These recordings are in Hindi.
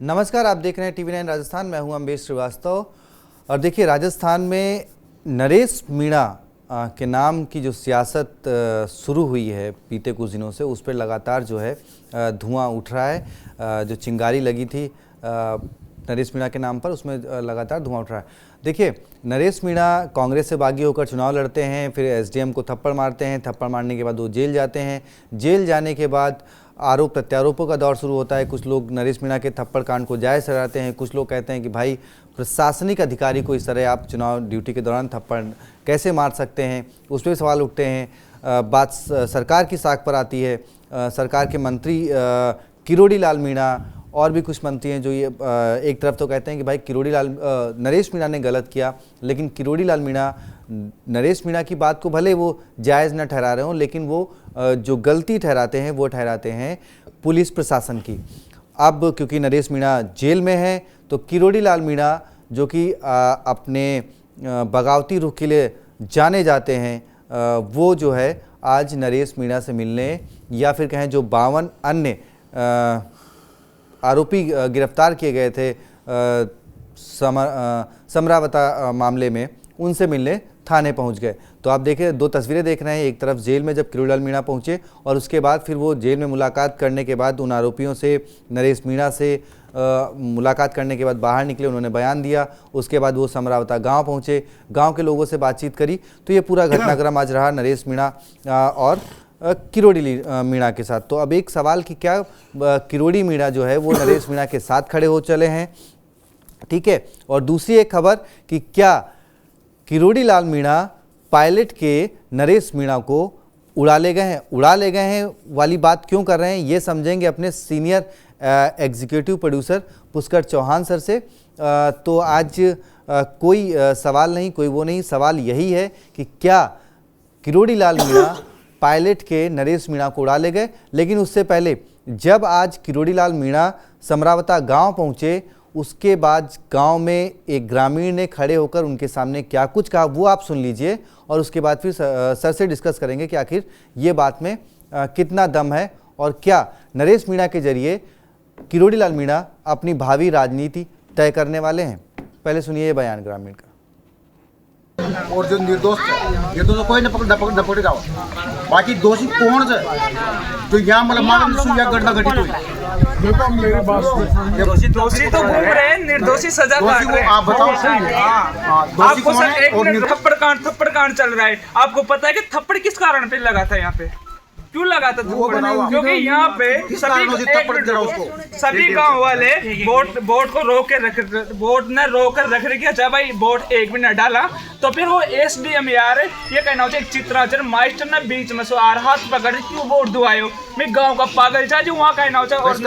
नमस्कार, आप देख रहे हैं TV9 राजस्थान। मैं हूं अम्बेश श्रीवास्तव। और देखिए, राजस्थान में नरेश मीणा के नाम की जो सियासत शुरू हुई है बीते कुछ दिनों से, उस पर लगातार जो है धुआं उठ रहा है। जो चिंगारी लगी थी नरेश मीणा के नाम पर, उसमें लगातार धुआं उठ रहा है। देखिए, नरेश मीणा कांग्रेस से बागी होकर चुनाव लड़ते हैं, फिर SDM को थप्पड़ मारते हैं, थप्पड़ मारने के बाद वो जेल जाते हैं। जेल जाने के बाद आरोप प्रत्यारोपों का दौर शुरू होता है। कुछ लोग नरेश मीणा के थप्पड़ कांड को जायज़ ठहराते हैं, कुछ लोग कहते हैं कि भाई प्रशासनिक अधिकारी को इस तरह आप चुनाव ड्यूटी के दौरान थप्पड़ कैसे मार सकते हैं, उस पर सवाल उठते हैं। बात सरकार की साख पर आती है। सरकार के मंत्री किरोड़ी लाल मीणा और भी कुछ मंत्री हैं जो ये एक तरफ तो कहते हैं कि भाई नरेश मीणा ने गलत किया, लेकिन किरोड़ी लाल मीणा नरेश मीणा की बात को भले वो जायज़ न ठहरा रहे हों, लेकिन वो जो गलती ठहराते हैं वो ठहराते हैं पुलिस प्रशासन की। अब क्योंकि नरेश मीणा जेल में है, तो किरोड़ी लाल मीणा जो कि अपने बगावती रुख के लिए जाने जाते हैं, वो जो है आज नरेश मीणा से मिलने, या फिर कहें जो 52 अन्य आरोपी गिरफ्तार किए गए थे समरावता मामले में, उनसे मिलने थाने पहुंच गए। तो आप देखें, दो तस्वीरें देख रहे हैं। एक तरफ जेल में जब किरोड़ी लाल मीणा पहुंचे, और उसके बाद फिर वो जेल में मुलाकात करने के बाद उन आरोपियों से, नरेश मीणा से मुलाकात करने के बाद बाहर निकले, उन्होंने बयान दिया। उसके बाद वो समरावता गांव पहुंचे, गांव के लोगों से बातचीत करी। तो ये पूरा घटनाक्रम आज रहा नरेश मीणा और किरोड़ी मीणा के साथ। तो अब एक सवाल कि क्या किरोड़ी मीणा जो है वो नरेश मीणा के साथ खड़े हो चले हैं, ठीक है। और दूसरी एक खबर कि क्या किरोड़ी लाल मीणा पायलट के नरेश मीणा को उड़ा ले गए हैं वाली बात क्यों कर रहे हैं, ये समझेंगे अपने senior executive producer Pushkar Chauhan sir से। तो आज कोई सवाल नहीं, कोई वो नहीं, सवाल यही है कि क्या किरोड़ी लाल मीणा पायलट के नरेश मीणा को उड़ा ले गए। लेकिन उससे पहले जब आज किरोड़ी लाल मीणा समरावता गांव पहुंचे, उसके बाद गांव में एक ग्रामीण ने खड़े होकर उनके सामने क्या कुछ कहा, वो आप सुन लीजिए। और उसके बाद फिर सर से डिस्कस करेंगे कि आखिर ये बात में कितना दम है, और क्या नरेश मीणा के जरिए किरोड़ी लाल मीणा अपनी भावी राजनीति तय करने वाले हैं। पहले सुनिए ये बयान ग्रामीण का। और जो निर्दोष कोई न पकड़ जाओ, बाकी दोषी कौन है जो यहाँ मतलब घटना घटित हुई। देखो मेरी बात, दोषी तो घूम रहे हैं, निर्दोषी सजा काट रहे हैं। आप बताओ, आपको सर एक मिनट, थप्पड़ कांड चल रहा है। आपको पता है कि थप्पड़ किस कारण पे लगा था, यहाँ पे क्यों लगा था थप्पड़? क्योंकि यहाँ पे सभी गांव वाले बोट को रोक के रख दिया। भाई बोट एक मिनट डाला तो फिर वो SDM यार ये कहना होता है चित्राचर मास्टर ने बीच में सो आर हाथ पकड़ क्यों बोट दुआयो, मैं गांव का पागल जा जो वहाँ कहना होता है। और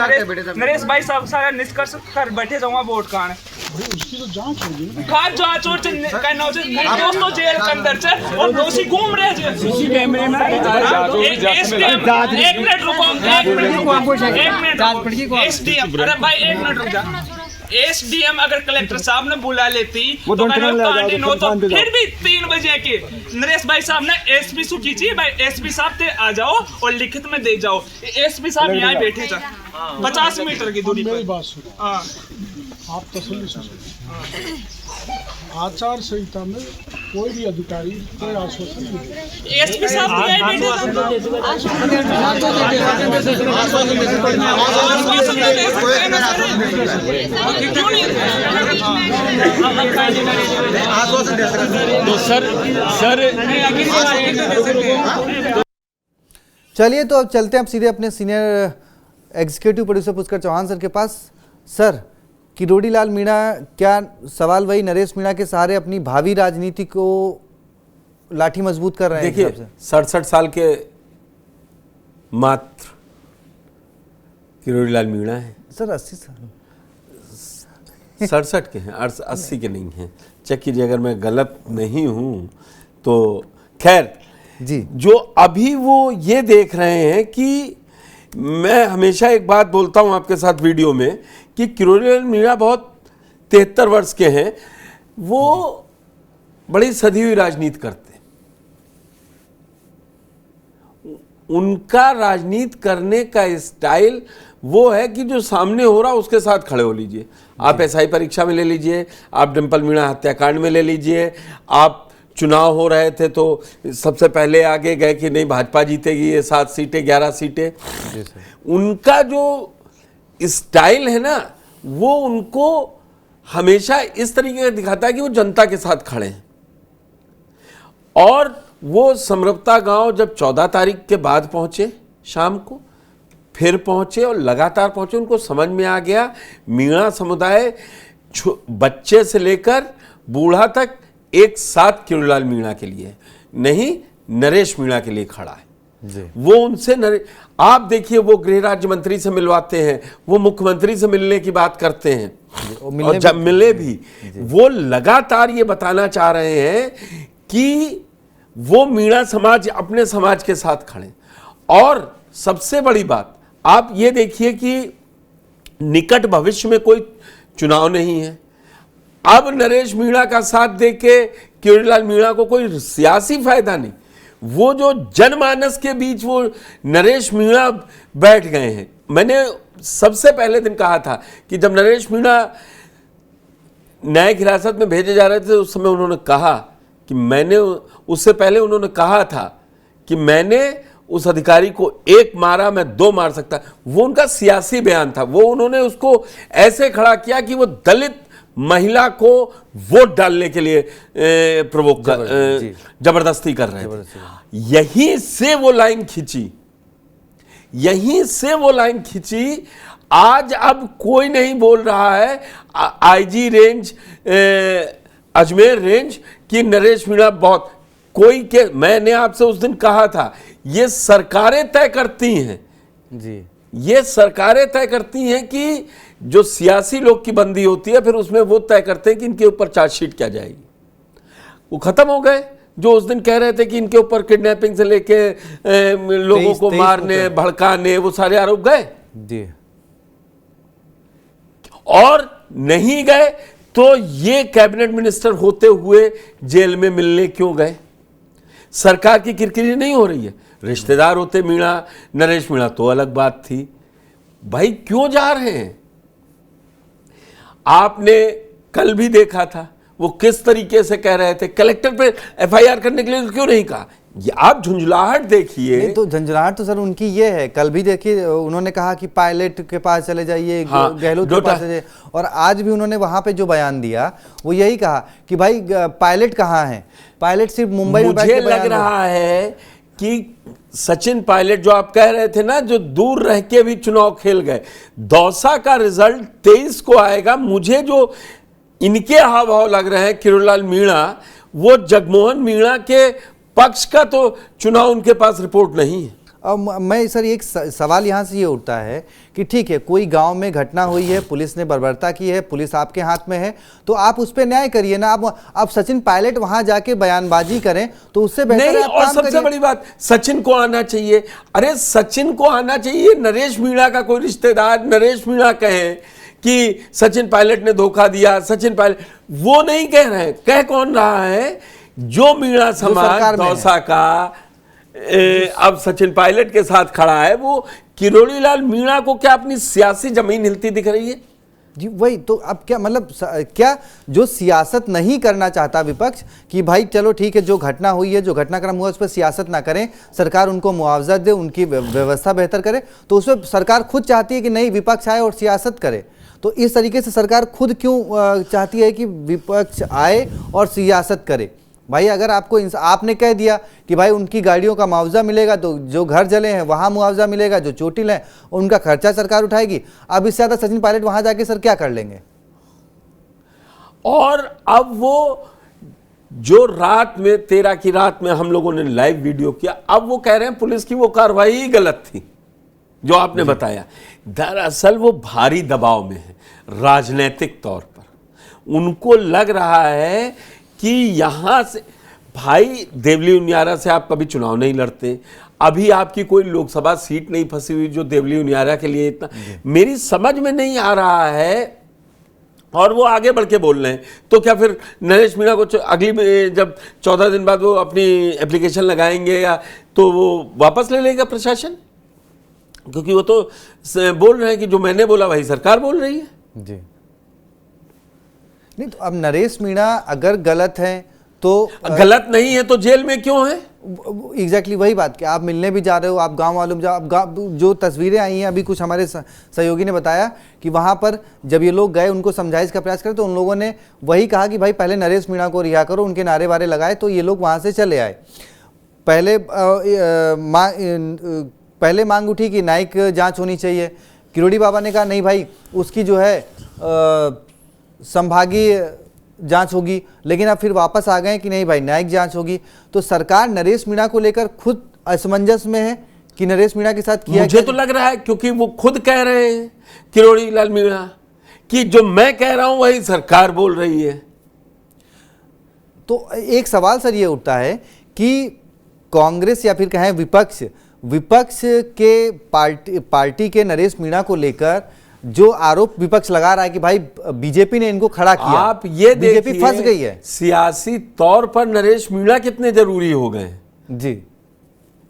नरेश भाई साहब सारा निष्कर्ष कर बैठे जाऊँ वहाँ बोट कांड उसकी तो जांच होगी ना। खास जांच और कहना होता है दोस्तों जेल के अंदर से और दोषी घूम रहे हैं सीसी कैमरे में। एक मिनट रुको, SDM, अरे भाई एक मिनट रुक जा। SDM अगर कलेक्टर साहब ने बुला लेती तो फिर भी 3 बजे के नरेश भाई साहब ने SP से खींची, भाई SP साहब ते आ जाओ और लिखित में दे जाओ। SP साहब यहाँ बैठे थे 50 मीटर की दूरी पर। बात सुनो, आप तसल्ली सुनो। आचार संहिता में कोई भी अधिकारी कोई आश्वासन नहीं दे। SP साहब तो सर चलिए, तो अब चलते हैं अब सीधे अपने senior executive producer Pushkar Chauhan sir के पास। सर, किरोड़ी लाल मीणा, क्या सवाल वही नरेश मीणा के सहारे अपनी भावी राजनीति को लाठी मजबूत कर रहे हैं? देखिए, 67 साल के मात्र किरोड़ी लाल मीणा है। सर 80 साल 67 के हैं, 80 के नहीं हैं। चेक कीजिए, अगर मैं गलत नहीं हूं तो। खैर जी, जो अभी वो ये देख रहे हैं कि मैं हमेशा एक बात बोलता हूं आपके साथ वीडियो में कि किरोड़ी लाल मीणा बहुत 73 वर्ष के हैं, वो बड़ी सधी हुई राजनीति करते हैं। उनका राजनीति करने का स्टाइल वो है कि जो सामने हो रहा उसके साथ खड़े हो लीजिए। आप एसआई परीक्षा में ले लीजिए, आप डिम्पल मीणा हत्याकांड में ले लीजिए, आप चुनाव हो रहे थे तो सबसे पहले आगे गए कि नहीं भाजपा जीतेगी, ये 7 सीटें 11 सीटें। उनका जो स्टाइल है ना, वो उनको हमेशा इस तरीके का दिखाता है कि वो जनता के साथ खड़े हैं। और वो समरप्ता गांव जब 14 तारीख के बाद पहुंचे, शाम को फिर पहुंचे और लगातार पहुंचे, उनको समझ में आ गया मीणा समुदाय बच्चे से लेकर बूढ़ा तक एक साथ किरोड़ीलाल मीणा के लिए नहीं, नरेश मीणा के लिए खड़ा है जी। वो उनसे आप देखिए, वो गृह राज्य मंत्री से मिलवाते हैं, वो मुख्यमंत्री से मिलने की बात करते हैं, और जब मिले भी वो लगातार ये बताना चाह रहे हैं कि वो मीणा समाज अपने समाज के साथ खड़े। और सबसे बड़ी बात आप ये देखिए कि निकट भविष्य में कोई चुनाव नहीं है। अब नरेश मीणा का साथ देके किरोड़ीलाल मीणा को कोई सियासी फायदा नहीं। वो जो जनमानस के बीच वो नरेश मीणा बैठ गए हैं। मैंने सबसे पहले दिन कहा था कि जब नरेश मीणा न्यायिक हिरासत में भेजे जा रहे थे, उस समय उन्होंने कहा कि मैंने, उससे पहले उन्होंने कहा था कि मैंने उस अधिकारी को 1 मारा, मैं 2 मार सकता। वो उनका सियासी बयान था। वो उन्होंने उसको ऐसे खड़ा किया कि वो दलित महिला को वोट डालने के लिए प्रवोक जबरदस्ती कर रहे थे। यहीं से वो लाइन खींची, यहीं से वो लाइन खींची। आज अब कोई नहीं बोल रहा है आईजी रेंज, अजमेर रेंज की नरेश मीणा बहुत कोई के, मैंने आपसे उस दिन कहा था ये सरकारें तय करती हैं जी, ये सरकारें तय करती हैं कि जो सियासी लोग की बंदी होती है फिर उसमें वो तय करते हैं कि इनके ऊपर चार्जशीट क्या जाएगी। वो खत्म हो गए। जो उस दिन कह रहे थे कि इनके ऊपर किडनैपिंग से लेके लोगों को मारने भड़काने, वो सारे आरोप गए जी। और नहीं गए तो ये कैबिनेट मिनिस्टर होते हुए जेल में मिलने क्यों गए? सरकार की किरकिरी नहीं हो रही है। रिश्तेदार होते मीणा, नरेश मीणा तो अलग बात थी। भाई क्यों जा रहे हैं? आपने कल भी देखा था वो किस तरीके से कह रहे थे कलेक्टर पे एफआईआर करने के लिए क्यों नहीं कहा? ये आप झुंझलाहट देखिए। तो झंझलाहट तो सर उनकी ये है, कल भी देखिए उन्होंने कहा कि पायलट के पास चले जाइए, हाँ, गहलोत के पास चले जाइए, और आज भी उन्होंने वहां पे जो बयान दिया वो यही कहा कि भाई पायलट कहाँ है, पायलट सिर्फ मुंबई में बैठ के मुझे लग रहा है कि सचिन पायलट जो आप कह रहे थे ना, जो दूर रह के भी चुनाव खेल गए, दौसा का रिजल्ट 23 को आएगा। मुझे जो इनके हाव भाव लग रहे हैं किरोड़ीलाल मीणा, वो जगमोहन मीणा के पक्ष का तो चुनाव उनके पास रिपोर्ट नहीं है। अब मैं सर एक सवाल यहाँ से ये उठता है कि ठीक है, कोई गांव में घटना हुई है, पुलिस ने बर्बरता की है, पुलिस आपके हाथ में है, तो आप उस पर न्याय करिए ना। आप सचिन पायलट वहां जाके बयानबाजी करें तो उससे बेहतर नहीं। है आप और काम सबसे करिए। बड़ी बात, सचिन को आना चाहिए। अरे सचिन को आना चाहिए। नरेश मीणा का कोई रिश्तेदार नरेश मीणा कहे कि सचिन पायलट ने धोखा दिया, सचिन पायलट, वो नहीं कह रहे हैं। कह कौन रहा है? जो मीणा समाज दौसा का अब सचिन पायलट के साथ खड़ा है, वो किरोड़ीलाल मीणा को क्या अपनी सियासी जमीन हिलती दिख रही है? जी वही तो। अब क्या मतलब क्या जो सियासत नहीं करना चाहता विपक्ष कि भाई चलो ठीक है, जो घटना हुई है, जो घटनाक्रम हुआ, उस पर सियासत ना करें, सरकार उनको मुआवजा दे, उनकी व्यवस्था बेहतर करे, तो उस पर सरकार खुद चाहती है कि नहीं विपक्ष आए और सियासत करे। तो इस तरीके से सरकार खुद क्यों चाहती है कि विपक्ष आए और सियासत करे? भाई अगर आपको आपने कह दिया कि भाई उनकी गाड़ियों का मुआवजा मिलेगा, तो जो घर जले हैं वहाँ मुआवजा मिलेगा, जो चोटिल हैं उनका खर्चा सरकार उठाएगी। अब इससे ज़्यादा सचिन पायलट वहाँ जाके सर क्या कर लेंगे? और अब वो जो रात में 13 की रात में हम लोगों ने लाइव वीडियो किया, अब वो कह रहे हैं पुलिस की वो कार्रवाई ही गलत थी जो आपने बताया। दरअसल वो भारी दबाव में है राजनीतिक तौर पर। उनको लग रहा है कि यहां से भाई देवली उनियारा से आप कभी चुनाव नहीं लड़ते, अभी आपकी कोई लोकसभा सीट नहीं फंसी हुई जो देवली उनियारा के लिए इतना, मेरी समझ में नहीं आ रहा है। और वो आगे बढ़ के बोल रहे हैं, तो क्या फिर नरेश मीणा को अगली जब 14 दिन बाद वो अपनी एप्लीकेशन लगाएंगे या तो वो वापस ले लेगा प्रशासन? क्योंकि वो तो बोल रहे हैं कि जो मैंने बोला वही सरकार बोल रही है। जी नहीं, तो अब नरेश मीणा अगर गलत है तो गलत नहीं है तो जेल में क्यों है? एग्जैक्टली वही बात कि आप मिलने भी जा रहे हो, आप गांव वालों में जाओ, जो तस्वीरें आई हैं अभी कुछ हमारे सहयोगी ने बताया कि वहां पर जब ये लोग गए उनको समझाइश का प्रयास करे तो उन लोगों ने वही कहा कि भाई पहले नरेश मीणा को रिहा करो, उनके नारे वारे लगाए, तो ये लोग वहां से चले आए। पहले मांग उठी कि न्यायिक जांच होनी चाहिए, किरोड़ी बाबा ने कहा नहीं भाई उसकी जो है संभागीय जांच होगी, लेकिन अब फिर वापस आ गए कि नहीं भाई न्यायिक जांच होगी। तो सरकार नरेश मीणा को लेकर खुद असमंजस में है कि नरेश मीणा के साथ किया मुझे तो लग रहा है, क्योंकि वो खुद कह रहे हैं किरोड़ी लाल मीणा कि जो मैं कह रहा हूं वही सरकार बोल रही है। तो एक सवाल सर ये उठता है कि कांग्रेस या फिर कहें विपक्ष के पार्टी के नरेश मीणा को लेकर जो आरोप विपक्ष लगा रहा है कि भाई बीजेपी ने इनको खड़ा किया, आप ये बीजेपी फंस गई है। सियासी तौर पर नरेश मीणा कितने जरूरी हो गए जी,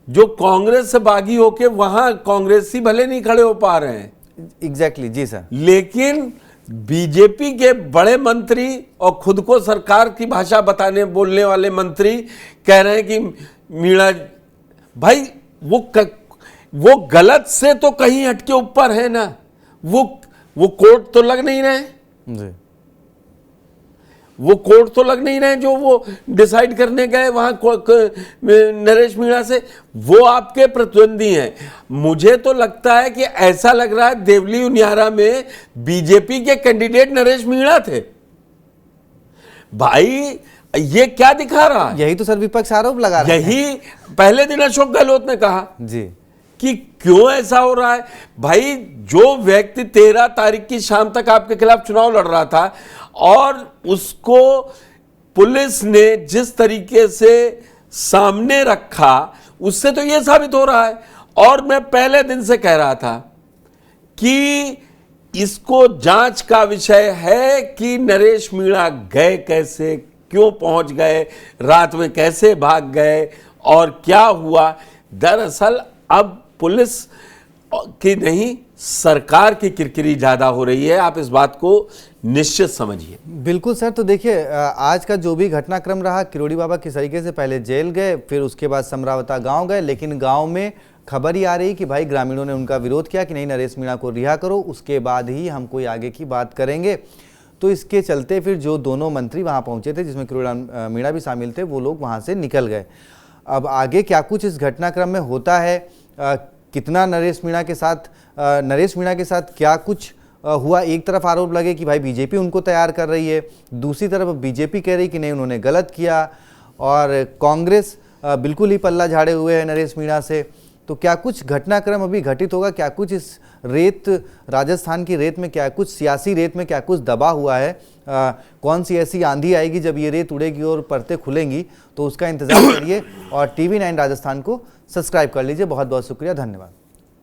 जो कांग्रेस से बागी होके वहां कांग्रेसी भले नहीं खड़े हो पा रहे हैं। एग्जैक्टली जी सर, लेकिन बीजेपी के बड़े मंत्री और खुद को सरकार की भाषा बताने बोलने वाले मंत्री कह रहे हैं कि मीणा भाई वो गलत से तो कहीं हटके ऊपर है ना, वो कोर्ट तो लग नहीं रहे जी, वो कोर्ट तो लग नहीं रहे जो वो डिसाइड करने गए वहां नरेश मीणा से, वो आपके प्रतिद्वंदी हैं। मुझे तो लगता है कि ऐसा लग रहा है देवली उनियारा में बीजेपी के कैंडिडेट नरेश मीणा थे। भाई ये क्या दिखा रहा है? यही तो सर विपक्ष आरोप लगा रहा है। यही पहले दिन अशोक गहलोत ने कहा जी कि क्यों ऐसा हो रहा है। भाई जो व्यक्ति 13 तारीख की शाम तक आपके खिलाफ चुनाव लड़ रहा था और उसको पुलिस ने जिस तरीके से सामने रखा, उससे तो यह साबित हो रहा है। और मैं पहले दिन से कह रहा था कि इसको जांच का विषय है कि नरेश मीणा गए कैसे, क्यों पहुंच गए, रात में कैसे भाग गए और क्या हुआ। दरअसल अब पुलिस की नहीं सरकार की किरकिरी ज्यादा हो रही है, आप इस बात को निश्चित समझिए। बिल्कुल सर, तो देखिए आज का जो भी घटनाक्रम रहा, किरोड़ी बाबा किस तरीके से पहले जेल गए, फिर उसके बाद समरावता गांव गए, लेकिन गांव में खबर ही आ रही कि भाई ग्रामीणों ने उनका विरोध किया कि नहीं नरेश मीणा को रिहा करो, उसके बाद ही हम कोई आगे की बात करेंगे। तो इसके चलते फिर जो दोनों मंत्री वहां पहुंचे थे, जिसमें किरोड़ी मीणा भी शामिल थे, वो लोग वहां से निकल गए। अब आगे क्या कुछ इस घटनाक्रम में होता है, कितना नरेश मीणा के साथ क्या कुछ हुआ। एक तरफ आरोप लगे कि भाई बीजेपी उनको तैयार कर रही है, दूसरी तरफ बीजेपी कह रही कि नहीं उन्होंने गलत किया, और कांग्रेस बिल्कुल ही पल्ला झाड़े हुए है नरेश मीणा से। तो क्या कुछ घटनाक्रम अभी घटित होगा, क्या कुछ इस राजस्थान की रेत में, क्या कुछ सियासी रेत में क्या कुछ दबा हुआ है, कौन सी ऐसी आंधी आएगी जब ये रेत उड़ेगी और परतें खुलेंगी, तो उसका इंतजार करिए। और TV9 राजस्थान को सब्सक्राइब कर लीजिए। बहुत बहुत शुक्रिया, धन्यवाद।